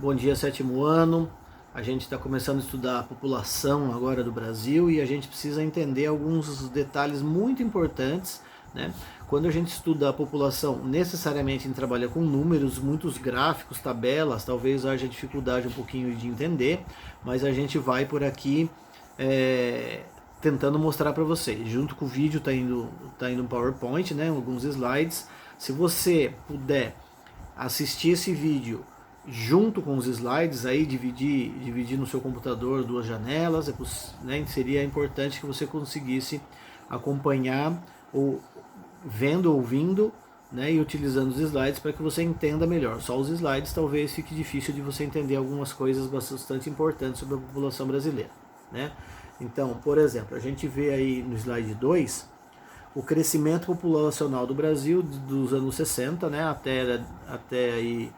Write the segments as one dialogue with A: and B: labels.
A: Bom dia, sétimo ano. A gente está começando a estudar a população agora do Brasil e a gente precisa entender alguns detalhes muito importantes, né? Quando a gente estuda a população, necessariamente a gente trabalha com números, muitos gráficos, tabelas, talvez haja dificuldade um pouquinho de entender, mas a gente vai por aqui tentando mostrar para vocês. Junto com o vídeo tá indo um PowerPoint, né? Alguns slides. Se você puder assistir esse vídeo junto com os slides, aí dividir no seu computador duas janelas, né, seria importante que você conseguisse acompanhar ou vendo, ouvindo, né, e utilizando os slides para que você entenda melhor. Só os slides talvez fique difícil de você entender algumas coisas bastante importantes sobre a população brasileira, né? Então, por exemplo, a gente vê aí no slide 2 o crescimento populacional do Brasil dos anos 60, né, até aí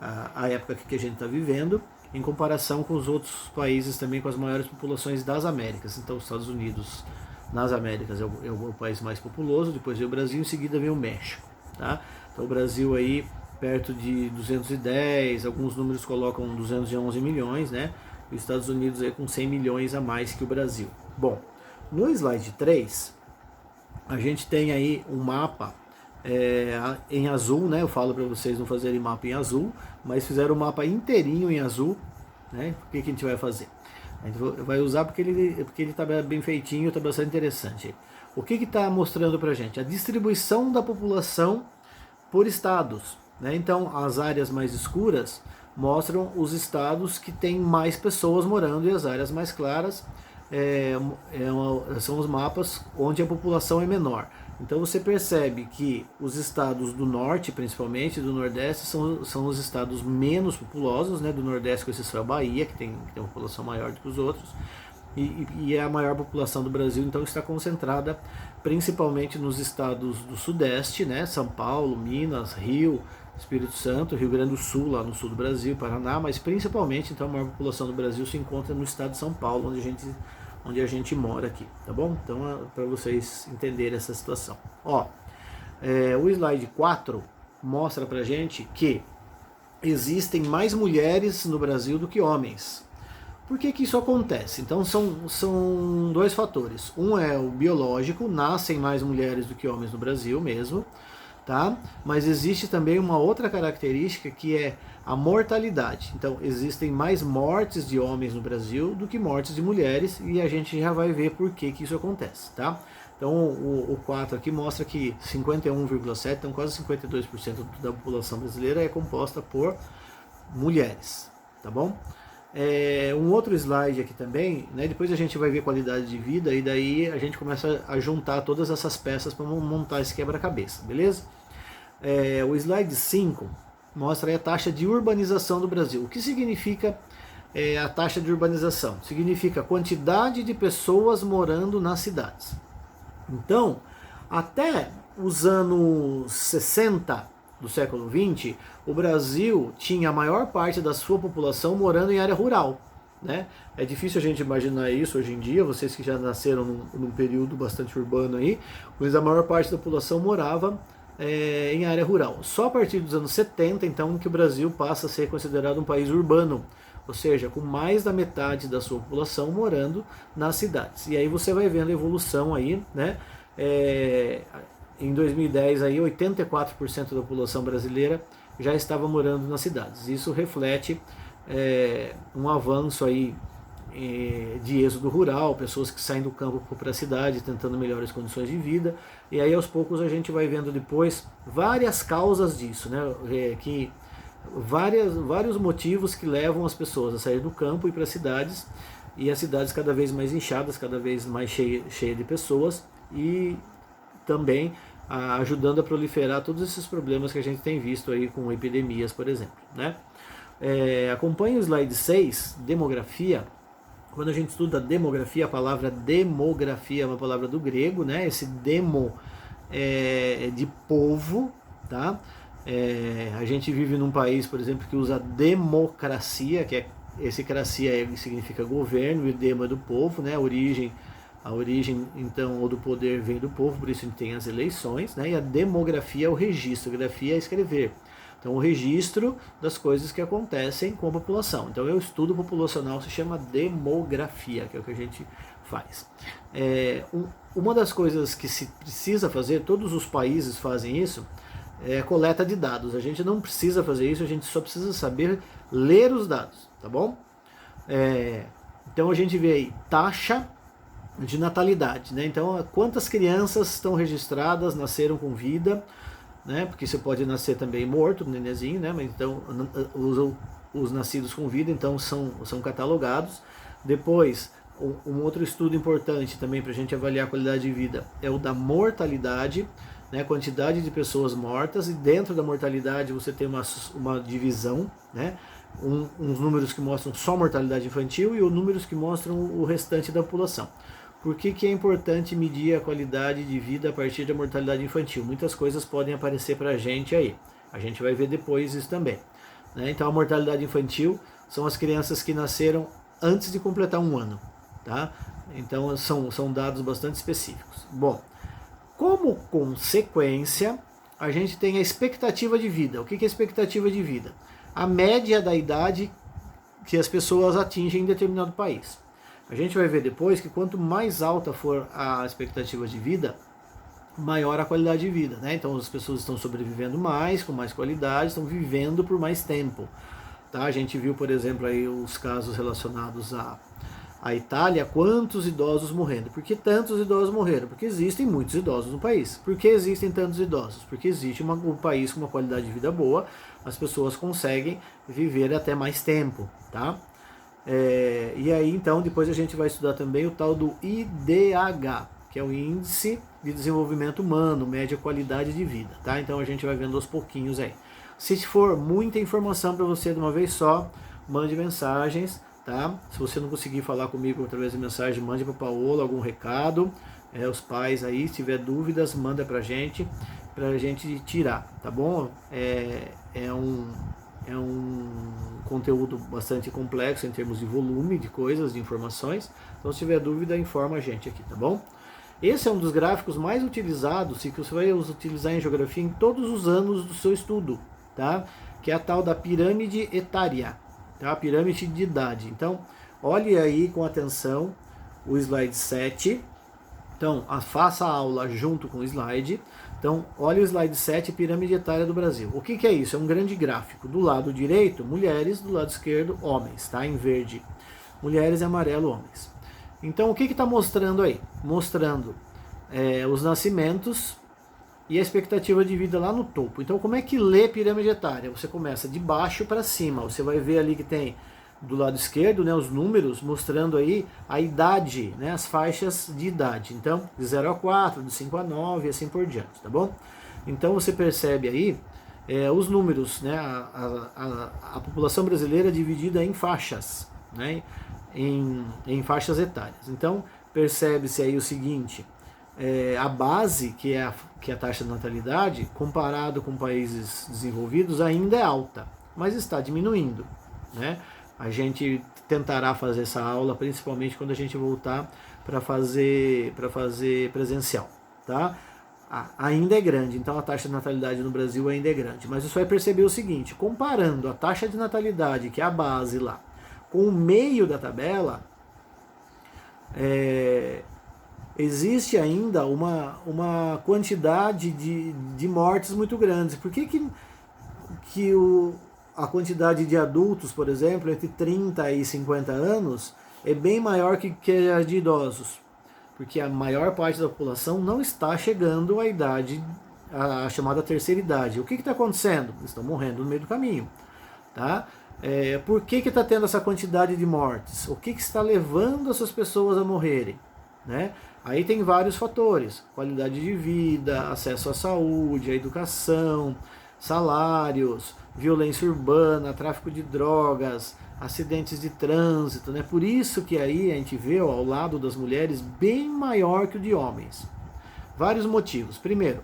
A: a época que a gente está vivendo, em comparação com os outros países também com as maiores populações das Américas. Então, os Estados Unidos nas Américas é o país mais populoso, depois vem o Brasil, em seguida vem o México. Tá? Então, o Brasil aí perto de 210, alguns números colocam 211 milhões, né? E os Estados Unidos aí com 100 milhões a mais que o Brasil. Bom, no slide 3, a gente tem aí um mapa em azul, né? Eu falo para vocês não fazerem mapa em azul, mas fizeram o mapa inteirinho em azul, né? O que a gente vai fazer? A gente vai usar porque ele está bem feitinho, está bastante interessante. O que está mostrando para a gente? A distribuição da população por estados, né? Então, as áreas mais escuras mostram os estados que têm mais pessoas morando e as áreas mais claras são os mapas onde a população é menor. Então você percebe que os estados do norte, principalmente do nordeste, são os estados menos populosos, né? Do nordeste, com exceção a Bahia, que tem uma população maior do que os outros, e é a maior população do Brasil, então está concentrada principalmente nos estados do sudeste, né? São Paulo, Minas, Rio, Espírito Santo, Rio Grande do Sul, lá no sul do Brasil, Paraná, mas principalmente então a maior população do Brasil se encontra no estado de São Paulo, onde a gente mora aqui, tá bom? Então, para vocês entenderem essa situação. Ó, o slide 4 mostra pra gente que existem mais mulheres no Brasil do que homens. Por que isso acontece? Então, são dois fatores. Um é o biológico, nascem mais mulheres do que homens no Brasil mesmo, tá? Mas existe também uma outra característica que é a mortalidade. Então, existem mais mortes de homens no Brasil do que mortes de mulheres, e a gente já vai ver por que isso acontece, tá? Então, o 4 aqui mostra que 51,7%, então quase 52% da população brasileira é composta por mulheres, tá bom? Um outro slide aqui também, né? Depois a gente vai ver qualidade de vida e daí a gente começa a juntar todas essas peças para montar esse quebra-cabeça, beleza? O slide 5 mostra aí a taxa de urbanização do Brasil. O que significa a taxa de urbanização? Significa a quantidade de pessoas morando nas cidades. Então, até os anos 60 do século XX, o Brasil tinha a maior parte da sua população morando em área rural, né? É difícil a gente imaginar isso hoje em dia, vocês que já nasceram num período bastante urbano aí, mas a maior parte da população morava em área rural. Só a partir dos anos 70, então, que o Brasil passa a ser considerado um país urbano, ou seja, com mais da metade da sua população morando nas cidades. E aí você vai vendo a evolução aí, né? Em 2010, aí, 84% da população brasileira já estava morando nas cidades. Isso reflete um avanço aí de êxodo rural, pessoas que saem do campo para a cidade tentando melhores condições de vida, e aí aos poucos a gente vai vendo depois várias causas disso, né? Vários motivos que levam as pessoas a sair do campo e para as cidades, e as cidades cada vez mais inchadas, cada vez mais cheia de pessoas, e também ajudando a proliferar todos esses problemas que a gente tem visto aí com epidemias, por exemplo, né? Acompanhe o slide 6, demografia. Quando a gente estuda demografia, a palavra demografia é uma palavra do grego, né? Esse demo é de povo, tá? A gente vive num país, por exemplo, que usa democracia, que esse cracia significa governo, e o demo é do povo, né? A origem então, ou do poder vem do povo, por isso a gente tem as eleições, né? E a demografia é o registro, grafia é escrever. Então, o registro das coisas que acontecem com a população. Então, o estudo populacional se chama demografia, que é o que a gente faz. Uma das coisas que se precisa fazer, todos os países fazem isso, é coleta de dados. A gente não precisa fazer isso, a gente só precisa saber ler os dados, tá bom? Então a gente vê aí taxa de natalidade, né? Então quantas crianças estão registradas, nasceram com vida, né? Porque você pode nascer também morto, nenenzinho, né? Mas então os nascidos com vida então são catalogados. Depois um outro estudo importante também para a gente avaliar a qualidade de vida é o da mortalidade, né, quantidade de pessoas mortas, e dentro da mortalidade você tem uma divisão, né, uns números que mostram só mortalidade infantil e os números que mostram o restante da população. Por que é importante medir a qualidade de vida a partir da mortalidade infantil? Muitas coisas podem aparecer para a gente aí, a gente vai ver depois isso também, né? Então a mortalidade infantil são as crianças que nasceram antes de completar um ano, tá? Então são dados bastante específicos. Bom, como consequência, a gente tem a expectativa de vida. O que é a expectativa de vida? A média da idade que as pessoas atingem em determinado país. A gente vai ver depois que quanto mais alta for a expectativa de vida, maior a qualidade de vida, né? Então as pessoas estão sobrevivendo mais, com mais qualidade, estão vivendo por mais tempo. Tá? A gente viu, por exemplo, aí os casos relacionados a Itália, quantos idosos morrendo. Por que tantos idosos morreram? Porque existem muitos idosos no país. Por que existem tantos idosos? Porque existe um país com uma qualidade de vida boa, as pessoas conseguem viver até mais tempo, tá? E aí, então, depois a gente vai estudar também o tal do IDH, que é o Índice de Desenvolvimento Humano, média qualidade de vida, tá? Então a gente vai vendo aos pouquinhos aí. Se for muita informação para você de uma vez só, mande mensagens, tá? Se você não conseguir falar comigo através de mensagem, mande para a Paola algum recado. Os pais aí, se tiver dúvidas, manda pra gente tirar, tá bom? É um conteúdo bastante complexo em termos de volume de coisas, de informações. Então, se tiver dúvida, informa a gente aqui, tá bom? Esse é um dos gráficos mais utilizados e que você vai utilizar em geografia em todos os anos do seu estudo, tá? Que é a tal da pirâmide etária, tá? A pirâmide de idade. Então, olhe aí com atenção o slide 7. Então, faça a aula junto com o slide. Então, olha o slide 7, pirâmide etária do Brasil. O que é isso? É um grande gráfico. Do lado direito, mulheres, do lado esquerdo, homens, tá? Em verde, mulheres, e amarelo, homens. Então, o que está mostrando aí? Mostrando os nascimentos e a expectativa de vida lá no topo. Então, como é que lê pirâmide etária? Você começa de baixo para cima. Você vai ver ali que tem do lado esquerdo, né, os números mostrando aí a idade, né, as faixas de idade. Então, de 0 a 4, de 5 a 9 e assim por diante, tá bom? Então, você percebe aí os números, né, a população brasileira dividida em faixas, né, em faixas etárias. Então, percebe-se aí o seguinte, a base, que é a taxa de natalidade, comparado com países desenvolvidos, ainda é alta, mas está diminuindo, né? A gente tentará fazer essa aula, principalmente quando a gente voltar para fazer presencial, tá? Ainda é grande, então a taxa de natalidade no Brasil ainda é grande, mas você vai perceber o seguinte, comparando a taxa de natalidade, que é a base lá, com o meio da tabela, existe ainda uma quantidade de mortes muito grandes. Por que a quantidade de adultos, por exemplo, entre 30 e 50 anos, é bem maior que a de idosos? Porque a maior parte da população não está chegando à idade, a chamada terceira idade. O que está acontecendo? Eles estão morrendo no meio do caminho, tá? Por que está tendo essa quantidade de mortes? O que está levando essas pessoas a morrerem, né? Aí tem vários fatores: qualidade de vida, acesso à saúde, à educação, salários, violência urbana, tráfico de drogas, acidentes de trânsito, né? Por isso que aí a gente vê ao lado das mulheres bem maior que o de homens. Vários motivos. Primeiro,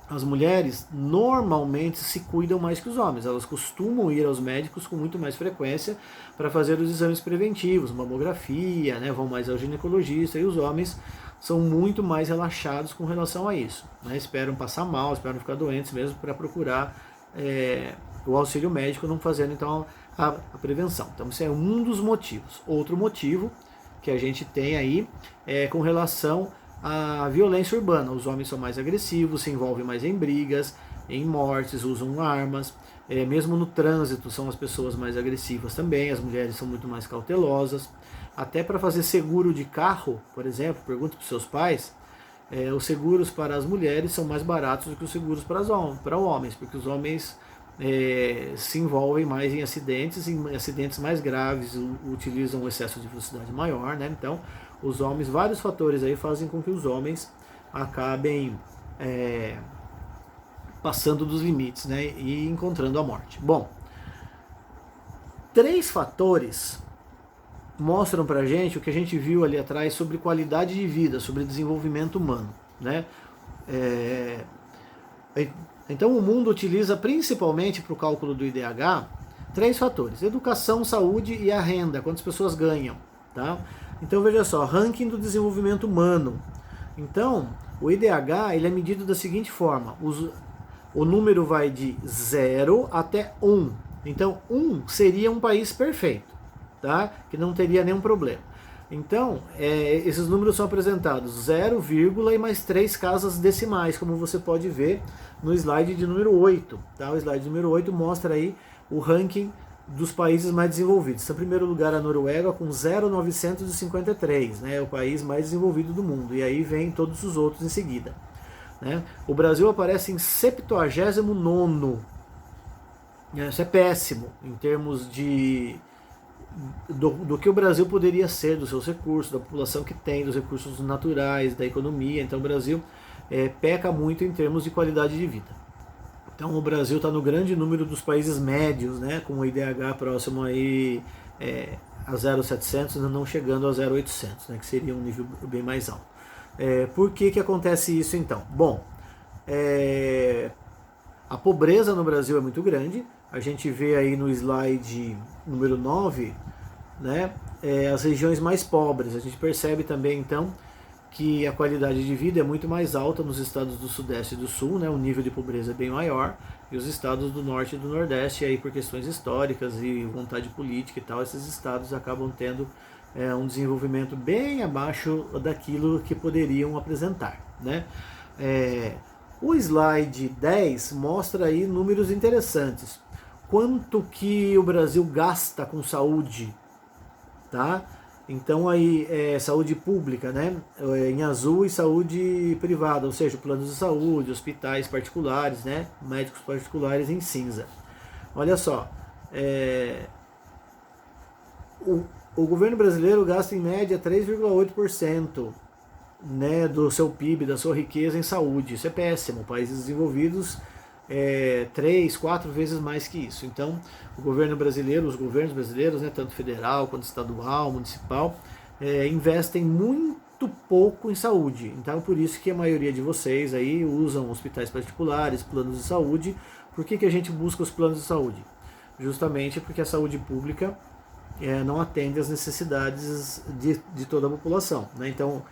A: as mulheres normalmente se cuidam mais que os homens. Elas costumam ir aos médicos com muito mais frequência para fazer os exames preventivos, mamografia, né? Vão mais ao ginecologista, e os homens são muito mais relaxados com relação a isso, né? Esperam passar mal, esperam ficar doentes mesmo para procurar o auxílio médico, não fazendo então a prevenção. Então esse é um dos motivos. Outro motivo que a gente tem aí é com relação à violência urbana. Os homens são mais agressivos, se envolvem mais em brigas, em mortes, usam armas. Mesmo no trânsito são as pessoas mais agressivas também, as mulheres são muito mais cautelosas. Até para fazer seguro de carro, por exemplo, pergunta para os seus pais, os seguros para as mulheres são mais baratos do que os seguros para homens, porque os homens se envolvem mais em acidentes mais graves, utilizam um excesso de velocidade maior, né? Então, os homens, vários fatores aí fazem com que os homens acabem passando dos limites, né? E encontrando a morte. Bom, 3 fatores mostram pra gente o que a gente viu ali atrás sobre qualidade de vida, sobre desenvolvimento humano, né? Então o mundo utiliza principalmente para o cálculo do IDH 3 fatores: educação, saúde e a renda, quantas pessoas ganham, tá? Então veja só, ranking do desenvolvimento humano. Então o IDH ele é medido da seguinte forma: o número vai de 0 até 1. Então 1 seria um país perfeito, tá? Que não teria nenhum problema. Então, esses números são apresentados 0, e mais 3 casas decimais, como você pode ver no slide de número 8. Tá? O slide número 8 mostra aí o ranking dos países mais desenvolvidos. Em primeiro lugar, a Noruega com 0,953, né? É o país mais desenvolvido do mundo. E aí vem todos os outros em seguida. Né? O Brasil aparece em 79º. Isso é péssimo em termos do que o Brasil poderia ser, dos seus recursos, da população que tem, dos recursos naturais, da economia. Então o Brasil peca muito em termos de qualidade de vida. Então o Brasil está no grande número dos países médios, né, com o IDH próximo aí a 0,700, não chegando a 0,800, né, que seria um nível bem mais alto. Por que acontece isso então? Bom, a pobreza no Brasil é muito grande. A gente vê aí no slide número 9, né, as regiões mais pobres. A gente percebe também, então, que a qualidade de vida é muito mais alta nos estados do Sudeste e do Sul, né, o nível de pobreza é bem maior, e os estados do Norte e do Nordeste, aí por questões históricas e vontade política e tal, esses estados acabam tendo um desenvolvimento bem abaixo daquilo que poderiam apresentar, né. O slide 10 mostra aí números interessantes. Quanto que o Brasil gasta com saúde, tá? Então aí saúde pública, né? Em azul, e saúde privada, ou seja, planos de saúde, hospitais particulares, né? Médicos particulares em cinza. Olha só, o governo brasileiro gasta em média 3,8%, né, do seu PIB, da sua riqueza em saúde. Isso é péssimo. Países desenvolvidos 3, 4 vezes mais que isso. Então, o governo brasileiro, os governos brasileiros, né, tanto federal quanto estadual, municipal, investem muito pouco em saúde. Então, por isso que a maioria de vocês aí usam hospitais particulares, planos de saúde. Por que a gente busca os planos de saúde? Justamente porque a saúde pública não atende às necessidades de toda a população, né? Então,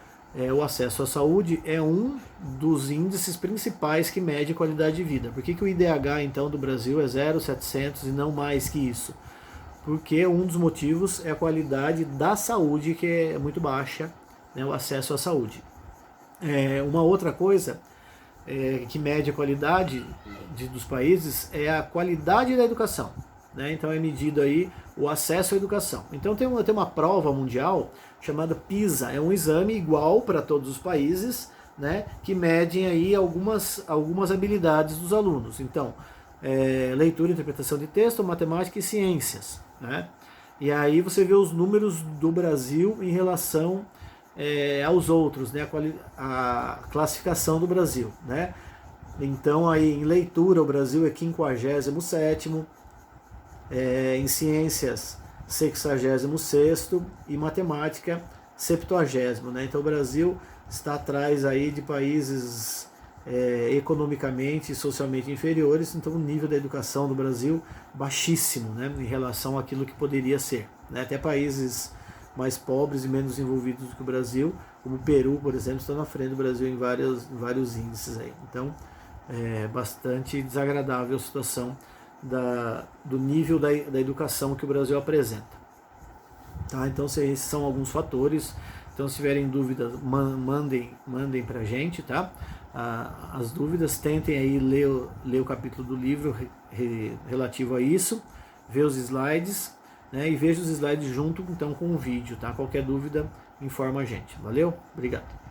A: o acesso à saúde é um dos índices principais que mede a qualidade de vida. Por que o IDH, então, do Brasil é 0,700 e não mais que isso? Porque um dos motivos é a qualidade da saúde, que é muito baixa, né, o acesso à saúde. Uma outra coisa que mede a qualidade dos países é a qualidade da educação, né? Então é medido aí o acesso à educação. Então tem uma prova mundial chamada PISA, é um exame igual para todos os países, né, que medem aí algumas habilidades dos alunos. Então, leitura, interpretação de texto, matemática e ciências, né? E aí você vê os números do Brasil em relação aos outros, né, a classificação do Brasil, né? Então aí em leitura o Brasil é 57º, em ciências 66º e matemática 70º, né? Então o Brasil está atrás aí de países economicamente e socialmente inferiores. Então o nível da educação do Brasil baixíssimo, né, em relação àquilo que poderia ser, né? Até países mais pobres e menos desenvolvidos do que o Brasil, como o Peru, por exemplo, está na frente do Brasil em vários índices aí. Então bastante desagradável a situação do nível da educação que o Brasil apresenta. Tá? Então esses são alguns fatores. Então se tiverem dúvidas, mandem para a gente, tá? As dúvidas, tentem aí ler o capítulo do livro relativo a isso, ver os slides, né? E veja os slides junto então com o vídeo, tá? Qualquer dúvida, informa a gente. Valeu? Obrigado.